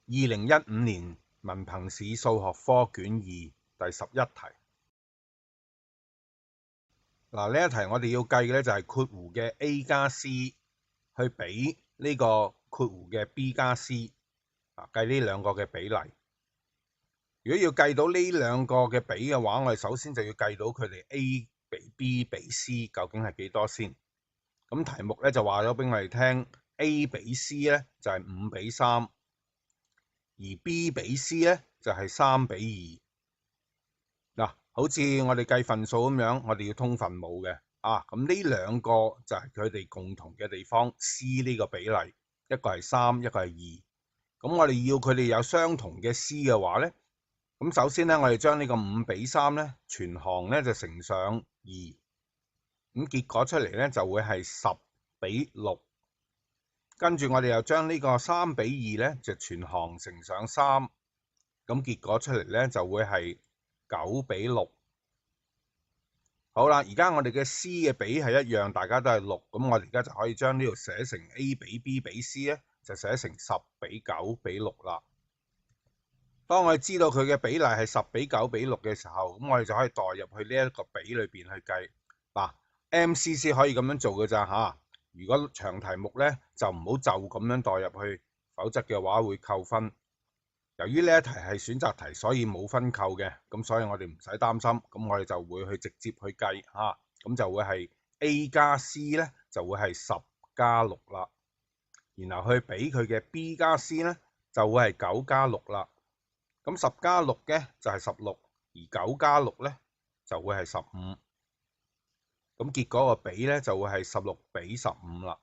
2015年文憑試數學科卷2第11題。嗱，呢一題我哋要計嘅咧就係括弧嘅 A 加 C 去比呢個括弧嘅 B 加 C， 計呢兩個嘅比例。如果要計到呢兩個嘅比嘅話，我哋首先就要計到佢哋 A 比 B 比 C 究竟係幾多先。咁題目咧就話咗俾我哋聽 ，A 比 C 咧就係5比3，而 B 比 C 咧就係3比2。嗱，好似我哋計分數咁樣，我哋要通分母嘅咁呢兩個就係佢哋共同嘅地方 ，C 呢個比例，一個係3，一個係2。咁我哋要佢哋有相同嘅 C 嘅話咧，咁首先咧我哋將呢個5比3咧全項咧就乘上2，咁結果出嚟咧就會係10比6。跟住我哋又將呢個3比2咧就全項乘上3，咁結果出嚟咧就會係9比6。好啦，而家我哋嘅 C 嘅比係一樣，大家都係6，咁我哋而家就可以將呢度寫成 A 比 B 比 C 咧，就寫成10比9比6啦。當我哋知道佢嘅比例係10比9比6嘅時候，咁我哋就可以代入去呢一個比裏邊去計。嗱，MCC 可以咁樣做嘅咋嚇。如果長題目咧，就唔好就咁樣代入去，否則嘅話會扣分。由於呢一題係選擇題，所以冇分扣嘅，咁所以我哋唔使擔心。咁我哋就會去直接去計嚇，咁就會係 A 加 C 咧就會係10加6啦，然後去比佢嘅 B 加 C 咧就會係9加6啦。咁10加6嘅就係16，而9加6咧就會係15。咁結果個比咧就會係16比15啦。